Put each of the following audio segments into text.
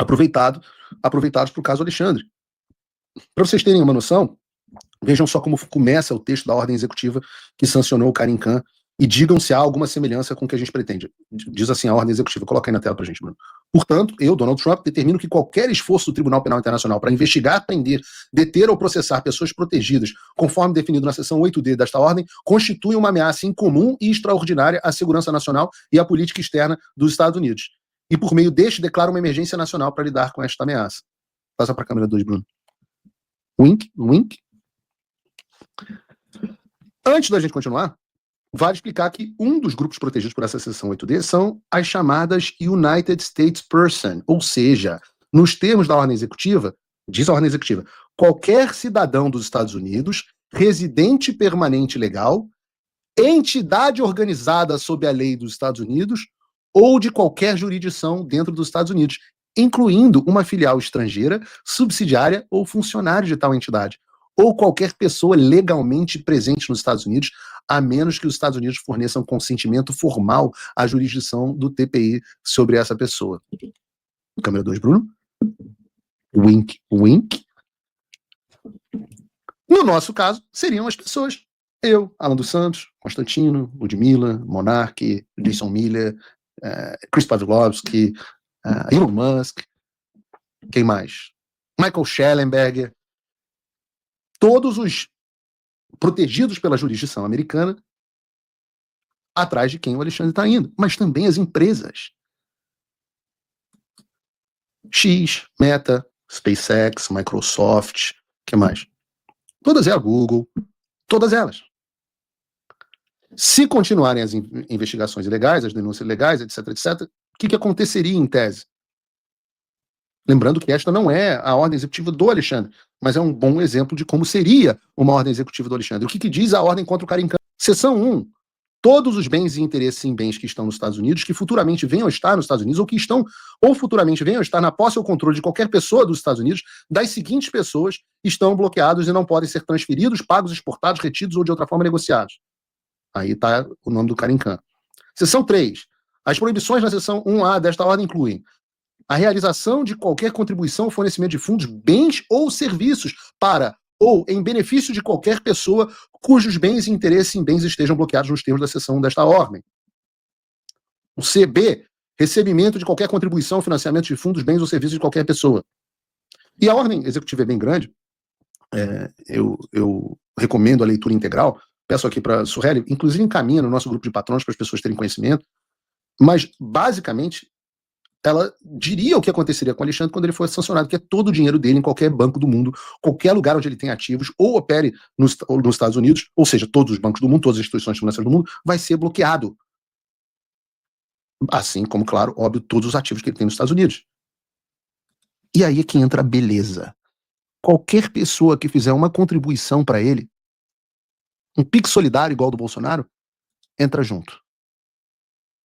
aproveitados para o caso Alexandre. Para vocês terem uma noção, vejam só como começa o texto da ordem executiva que sancionou o Karim Khan e digam se há alguma semelhança com o que a gente pretende. Diz assim a ordem executiva. Coloca aí na tela para a gente, Bruno. Portanto, eu, Donald Trump, determino que qualquer esforço do Tribunal Penal Internacional para investigar, prender, deter ou processar pessoas protegidas, conforme definido na seção 8D desta ordem, constitui uma ameaça incomum e extraordinária à segurança nacional e à política externa dos Estados Unidos. E, por meio deste, declara uma emergência nacional para lidar com esta ameaça. Passa para a câmera 2, Bruno. Wink, wink. Antes da gente continuar, vale explicar que um dos grupos protegidos por essa seção 8D são as chamadas United States Person, ou seja, nos termos da ordem executiva, diz a ordem executiva, qualquer cidadão dos Estados Unidos, residente permanente legal, entidade organizada sob a lei dos Estados Unidos ou de qualquer jurisdição dentro dos Estados Unidos, incluindo uma filial estrangeira, subsidiária ou funcionário de tal entidade, ou qualquer pessoa legalmente presente nos Estados Unidos, a menos que os Estados Unidos forneçam consentimento formal à jurisdição do TPI sobre essa pessoa. Câmera 2, Bruno. Wink, wink. No nosso caso, seriam as pessoas. Eu, Alan dos Santos, Constantino, Ludmilla, Monark, Jason Miller, Chris Pavlovski, Elon Musk, quem mais? Michael Schellenberger. Todos os protegidos pela jurisdição americana atrás de quem o Alexandre está indo. Mas também as empresas. X, Meta, SpaceX, Microsoft, que mais? Todas elas, Google, todas elas. Se continuarem as investigações ilegais, as denúncias ilegais, etc., etc., o que aconteceria em tese? Lembrando que esta não é a ordem executiva do Alexandre, mas é um bom exemplo de como seria uma ordem executiva do Alexandre. O que diz a ordem contra o Karim Khan? Seção 1. Todos os bens e interesses em bens que estão nos Estados Unidos, que futuramente venham a estar nos Estados Unidos, ou que estão, ou futuramente venham a estar na posse ou controle de qualquer pessoa dos Estados Unidos, das seguintes pessoas estão bloqueados e não podem ser transferidos, pagos, exportados, retidos ou de outra forma negociados. Aí está o nome do Karim Khan. Seção 3. As proibições na seção 1A desta ordem incluem a realização de qualquer contribuição ou fornecimento de fundos, bens ou serviços para ou em benefício de qualquer pessoa cujos bens e interesses em bens estejam bloqueados nos termos da seção 1 desta ordem. O CB, recebimento de qualquer contribuição ou financiamento de fundos, bens ou serviços de qualquer pessoa. E a ordem executiva é bem grande. Eu recomendo a leitura integral. Peço aqui para a Sueli, inclusive encaminha no nosso grupo de patrões para as pessoas terem conhecimento. Mas, basicamente, ela diria o que aconteceria com o Alexandre quando ele for sancionado, que é todo o dinheiro dele em qualquer banco do mundo, qualquer lugar onde ele tem ativos, ou opere nos Estados Unidos, ou seja, todos os bancos do mundo, todas as instituições financeiras do mundo, vai ser bloqueado. Assim como, claro, óbvio, todos os ativos que ele tem nos Estados Unidos. E aí é que entra a beleza. Qualquer pessoa que fizer uma contribuição para ele, um Pix solidário igual ao do Bolsonaro, entra junto.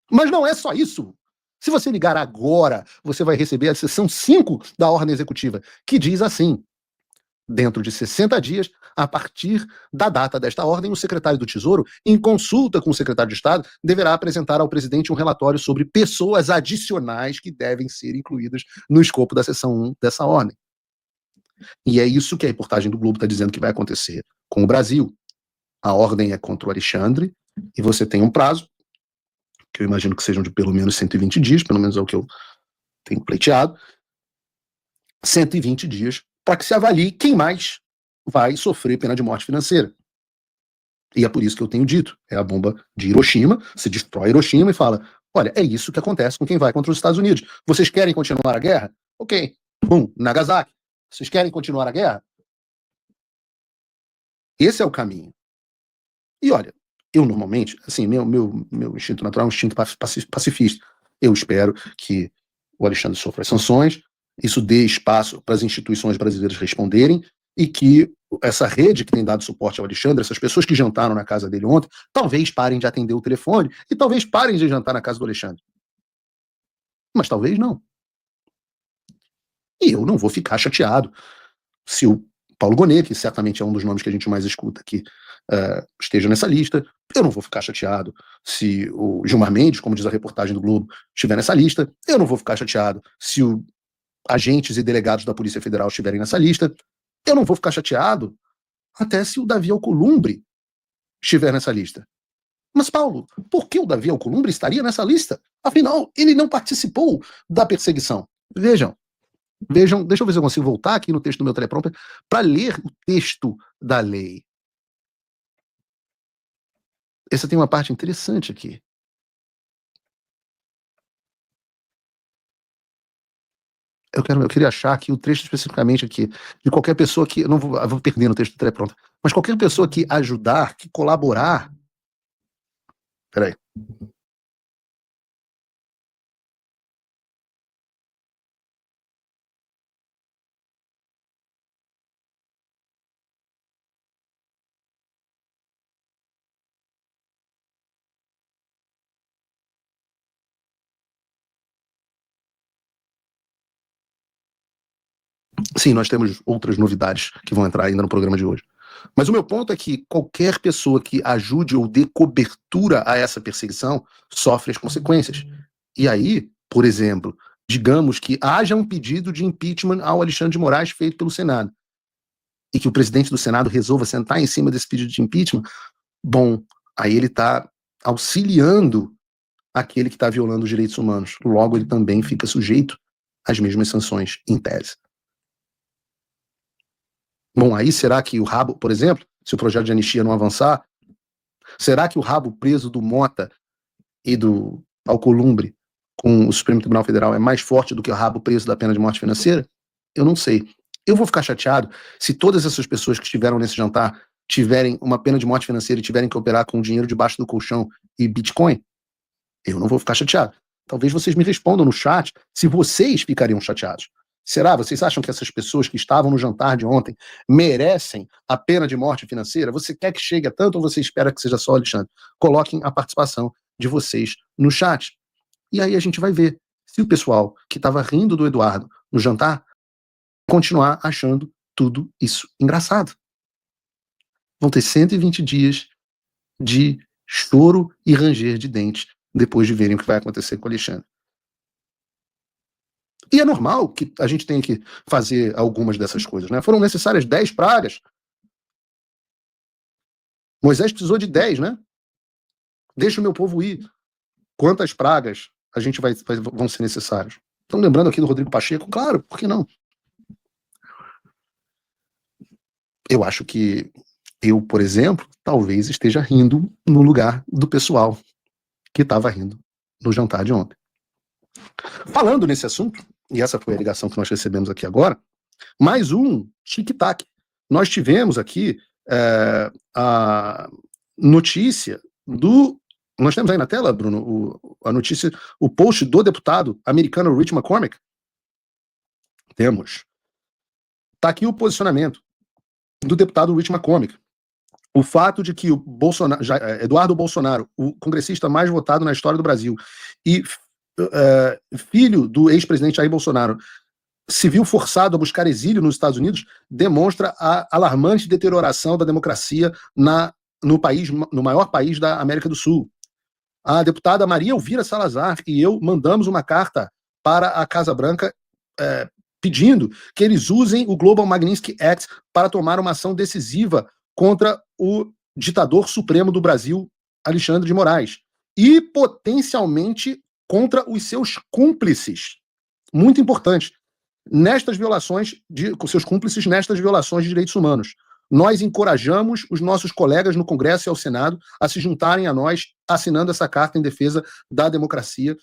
Mas não é só isso. Se você ligar agora, você vai receber a seção 5 da ordem executiva, que diz assim: dentro de 60 dias, a partir da data desta ordem, o secretário do Tesouro, em consulta com o secretário de Estado, deverá apresentar ao presidente um relatório sobre pessoas adicionais que devem ser incluídas no escopo da seção 1 dessa ordem. E é isso que a reportagem do Globo está dizendo que vai acontecer com o Brasil. A ordem é contra o Alexandre e você tem um prazo, que eu imagino que sejam de pelo menos 120 dias, pelo menos é o que eu tenho pleiteado, 120 dias, para que se avalie quem mais vai sofrer pena de morte financeira. E é por isso que eu tenho dito, é a bomba de Hiroshima, se destrói Hiroshima e fala, olha, é isso que acontece com quem vai contra os Estados Unidos. Vocês querem continuar a guerra? Ok. Nagasaki. Vocês querem continuar a guerra? Esse é o caminho. E olha, eu normalmente, assim, meu instinto natural é um instinto pacifista. Eu espero que o Alexandre sofra as sanções, isso dê espaço para as instituições brasileiras responderem e que essa rede que tem dado suporte ao Alexandre, essas pessoas que jantaram na casa dele ontem, talvez parem de atender o telefone e talvez parem de jantar na casa do Alexandre. Mas talvez não. E eu não vou ficar chateado se o Paulo Gonet, que certamente é um dos nomes que a gente mais escuta aqui, esteja nessa lista. Eu não vou ficar chateado se o Gilmar Mendes, como diz a reportagem do Globo, estiver nessa lista. Eu não vou ficar chateado se o agentes e delegados da Polícia Federal estiverem nessa lista. Eu não vou ficar chateado até se o Davi Alcolumbre estiver nessa lista. Mas, Paulo, por que o Davi Alcolumbre estaria nessa lista? Afinal, ele não participou da perseguição. Vejam, deixa eu ver se eu consigo voltar aqui no texto do meu teleprompter para ler o texto da lei. Essa tem uma parte interessante aqui. Eu queria achar aqui o trecho especificamente aqui, de qualquer pessoa que, eu vou perder no texto do teleprompter, mas qualquer pessoa que ajudar, que colaborar. Peraí. Sim, nós temos outras novidades que vão entrar ainda no programa de hoje. Mas o meu ponto é que qualquer pessoa que ajude ou dê cobertura a essa perseguição sofre as consequências. E aí, por exemplo, digamos que haja um pedido de impeachment ao Alexandre de Moraes feito pelo Senado, e que o presidente do Senado resolva sentar em cima desse pedido de impeachment, bom, aí ele está auxiliando aquele que está violando os direitos humanos. Logo, ele também fica sujeito às mesmas sanções, em tese. Bom, aí será que o rabo, por exemplo, se o projeto de anistia não avançar, será que o rabo preso do Mota e do Alcolumbre com o Supremo Tribunal Federal é mais forte do que o rabo preso da pena de morte financeira? Eu não sei. Eu vou ficar chateado se todas essas pessoas que estiveram nesse jantar tiverem uma pena de morte financeira e tiverem que operar com dinheiro debaixo do colchão e Bitcoin. Eu não vou ficar chateado. Talvez vocês me respondam no chat se vocês ficariam chateados. Será? Vocês acham que essas pessoas que estavam no jantar de ontem merecem a pena de morte financeira? Você quer que chegue a tanto ou você espera que seja só o Alexandre? Coloquem a participação de vocês no chat. E aí a gente vai ver se o pessoal que estava rindo do Eduardo no jantar continuar achando tudo isso engraçado. Vão ter 120 dias de choro e ranger de dentes depois de verem o que vai acontecer com o Alexandre. E é normal que a gente tenha que fazer algumas dessas coisas, né? Foram necessárias 10 pragas. Moisés precisou de 10, né? Deixa o meu povo ir. Quantas pragas a gente vão ser necessárias? Estão lembrando aqui do Rodrigo Pacheco? Claro, por que não? Eu acho que eu, por exemplo, talvez esteja rindo no lugar do pessoal que estava rindo no jantar de ontem. Falando nesse assunto, e essa foi a ligação que nós recebemos aqui agora, mais um tic-tac. Nós tivemos aqui a notícia do... Nós temos aí na tela, Bruno, a notícia, o post do deputado americano Rich McCormick. Temos. Está aqui o posicionamento do deputado Rich McCormick. O fato de que o Eduardo Bolsonaro, o congressista mais votado na história do Brasil, e filho do ex-presidente Jair Bolsonaro, se viu forçado a buscar exílio nos Estados Unidos, demonstra a alarmante deterioração da democracia no maior país da América do Sul. A deputada Maria Elvira Salazar e eu mandamos uma carta para a Casa Branca pedindo que eles usem o Global Magnitsky Act para tomar uma ação decisiva contra o ditador supremo do Brasil, Alexandre de Moraes, e potencialmente contra os seus cúmplices. Muito importante. Com seus cúmplices nestas violações de direitos humanos. Nós encorajamos os nossos colegas no Congresso e ao Senado a se juntarem a nós, assinando essa carta em defesa da democracia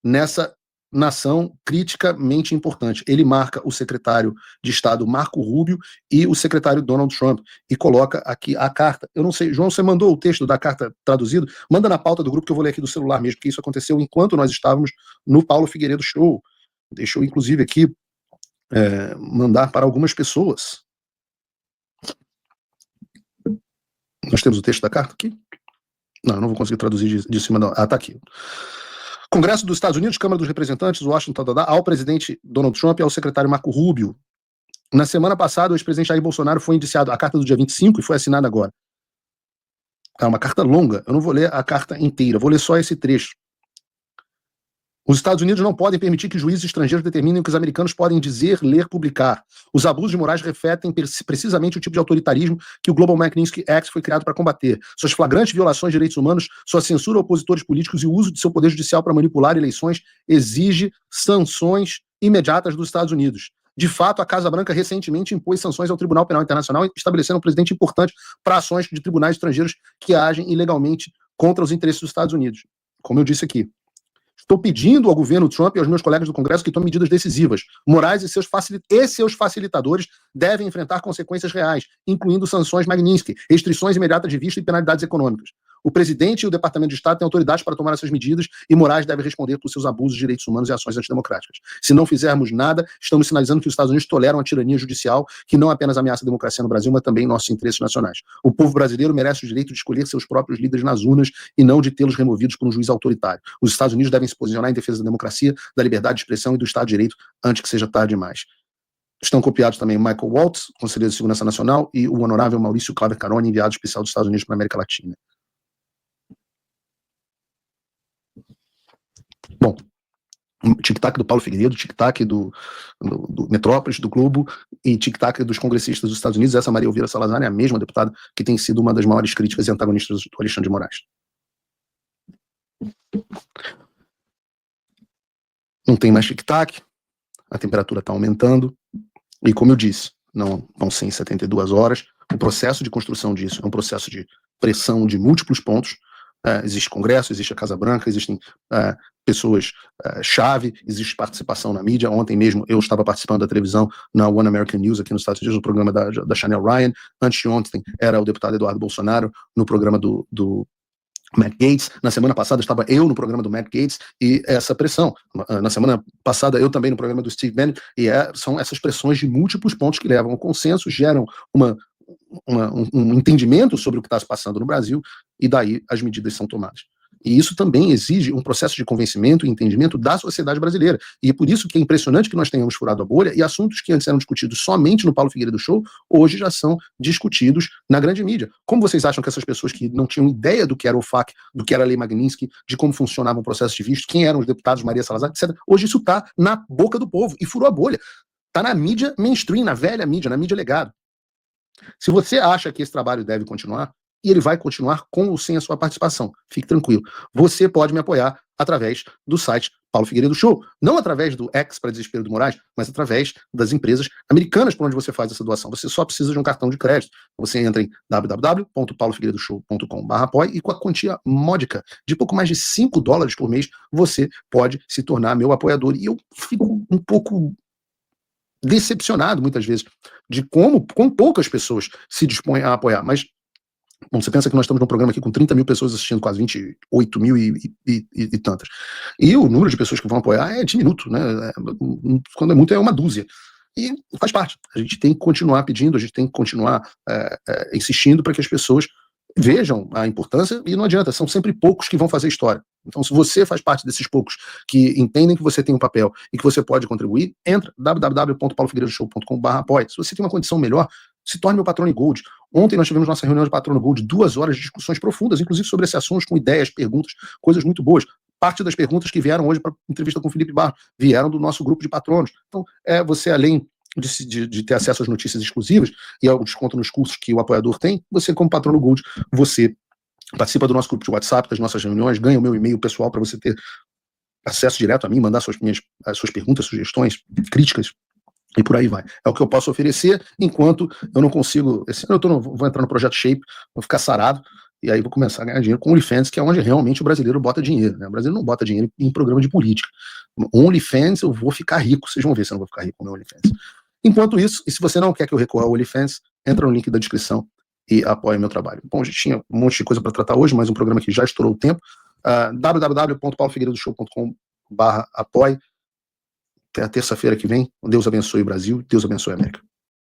nessa nação criticamente importante. Ele marca o secretário de Estado Marco Rubio e o secretário Donald Trump e coloca aqui a carta. Eu não sei, João, você mandou o texto da carta traduzido? Manda na pauta do grupo que eu vou ler aqui do celular mesmo, porque isso aconteceu enquanto nós estávamos no Paulo Figueiredo Show. Deixa eu, inclusive, aqui mandar para algumas pessoas. Nós temos o texto da carta aqui? Não, eu não vou conseguir traduzir de cima da... tá aqui. Congresso dos Estados Unidos, Câmara dos Representantes, Washington, ao presidente Donald Trump e ao secretário Marco Rubio. Na semana passada, o ex-presidente Jair Bolsonaro foi indiciado, a carta do dia 25, e foi assinada agora. É uma carta longa, eu não vou ler a carta inteira, vou ler só esse trecho. Os Estados Unidos não podem permitir que juízes estrangeiros determinem o que os americanos podem dizer, ler, publicar. Os abusos de morais refletem precisamente o tipo de autoritarismo que o Global Magnitsky Act foi criado para combater. Suas flagrantes violações de direitos humanos, sua censura a opositores políticos e o uso de seu poder judicial para manipular eleições exige sanções imediatas dos Estados Unidos. De fato, a Casa Branca recentemente impôs sanções ao Tribunal Penal Internacional, estabelecendo um precedente importante para ações de tribunais estrangeiros que agem ilegalmente contra os interesses dos Estados Unidos. Como eu disse aqui, estou pedindo ao governo Trump e aos meus colegas do Congresso que tomem medidas decisivas. Moraes e seus facilitadores devem enfrentar consequências reais, incluindo sanções Magnitsky, restrições imediatas de vista e penalidades econômicas. O presidente e o Departamento de Estado têm autoridade para tomar essas medidas e Moraes deve responder por seus abusos de direitos humanos e ações antidemocráticas. Se não fizermos nada, estamos sinalizando que os Estados Unidos toleram a tirania judicial que não apenas ameaça a democracia no Brasil, mas também nossos interesses nacionais. O povo brasileiro merece o direito de escolher seus próprios líderes nas urnas e não de tê-los removidos por um juiz autoritário. Os Estados Unidos devem se posicionar em defesa da democracia, da liberdade de expressão e do Estado de Direito antes que seja tarde demais. Estão copiados também Michael Waltz, Conselheiro de Segurança Nacional, e o honorável Maurício Claver Caroni, enviado especial dos Estados Unidos para a América Latina. Bom, tic-tac do Paulo Figueiredo, tic-tac do Metrópolis, do Globo, e tic-tac dos congressistas dos Estados Unidos. Essa Maria Elvira Salazar é a mesma deputada que tem sido uma das maiores críticas e antagonistas do Alexandre de Moraes. Não tem mais tic-tac, a temperatura está aumentando, e como eu disse, não vão ser em 72 horas. O processo de construção disso é um processo de pressão de múltiplos pontos. Existe Congresso, existe a Casa Branca, existem pessoas-chave, existe participação na mídia. Ontem mesmo eu estava participando da televisão na One American News aqui nos Estados Unidos, no programa da Chanel Ryan. Antes de ontem era o deputado Eduardo Bolsonaro no programa do Matt Gaetz. Na semana passada estava eu no programa do Matt Gaetz, e essa pressão. Na semana passada eu também no programa do Steve Bannon, e são essas pressões de múltiplos pontos que levam ao consenso, geram um entendimento sobre o que está se passando no Brasil, e daí as medidas são tomadas. E isso também exige um processo de convencimento e entendimento da sociedade brasileira. E é por isso que é impressionante que nós tenhamos furado a bolha, e assuntos que antes eram discutidos somente no Paulo Figueiredo Show, hoje já são discutidos na grande mídia. Como vocês acham que essas pessoas que não tinham ideia do que era o FAC, do que era a Lei Magnitsky, de como funcionava o processo de visto, quem eram os deputados, Maria Salazar, etc., hoje isso está na boca do povo, e furou a bolha. Está na mídia mainstream, na velha mídia, na mídia legado. Se você acha que esse trabalho deve continuar, e ele vai continuar com ou sem a sua participação, fique tranquilo. Você pode me apoiar através do site Paulo Figueiredo Show. Não através do X para desespero do Moraes, mas através das empresas americanas por onde você faz essa doação. Você só precisa de um cartão de crédito. Você entra em www.paulofigueiredoshow.com/apoie, e com a quantia módica de pouco mais de $5 por mês, você pode se tornar meu apoiador. E eu fico um pouco decepcionado, muitas vezes, de como poucas pessoas se dispõem a apoiar. Mas, bom, você pensa que nós estamos num programa aqui com 30 mil pessoas assistindo, quase 28 mil e tantas. E o número de pessoas que vão apoiar é diminuto, né? Quando é muito, é uma dúzia. E faz parte. A gente tem que continuar pedindo, a gente tem que continuar insistindo para que as pessoas vejam a importância, e não adianta, são sempre poucos que vão fazer história. Então, se você faz parte desses poucos que entendem que você tem um papel e que você pode contribuir, entra www.paulofigueiredoshow.com/apoie. Se você tem uma condição melhor, se torne meu patrono Gold. Ontem nós tivemos nossa reunião de patrono Gold, 2 horas de discussões profundas, inclusive sobre esse assunto, com ideias, perguntas, coisas muito boas. Parte das perguntas que vieram hoje para a entrevista com o Felipe Barro vieram do nosso grupo de patronos. Então, você, além de ter acesso às notícias exclusivas e ao desconto nos cursos que o apoiador tem, você, como patrono Gold, você participa do nosso grupo de WhatsApp, das nossas reuniões, ganha o meu e-mail pessoal para você ter acesso direto a mim, mandar suas perguntas, sugestões, críticas, e por aí vai. É o que eu posso oferecer, enquanto eu não consigo. Esse ano vou entrar no projeto Shape, vou ficar sarado, e aí vou começar a ganhar dinheiro com o OnlyFans, que é onde realmente o brasileiro bota dinheiro, né? O brasileiro não bota dinheiro em programa de política. OnlyFans, eu vou ficar rico, vocês vão ver se eu não vou ficar rico com o meu OnlyFans. Enquanto isso, e se você não quer que eu recorra ao OnlyFans, entra no link da descrição e apoie meu trabalho. Bom, a gente tinha um monte de coisa para tratar hoje, mas um programa que já estourou o tempo. www.paulofigueiredoshow.com/apoie. Até a terça-feira que vem. Deus abençoe o Brasil, Deus abençoe a América.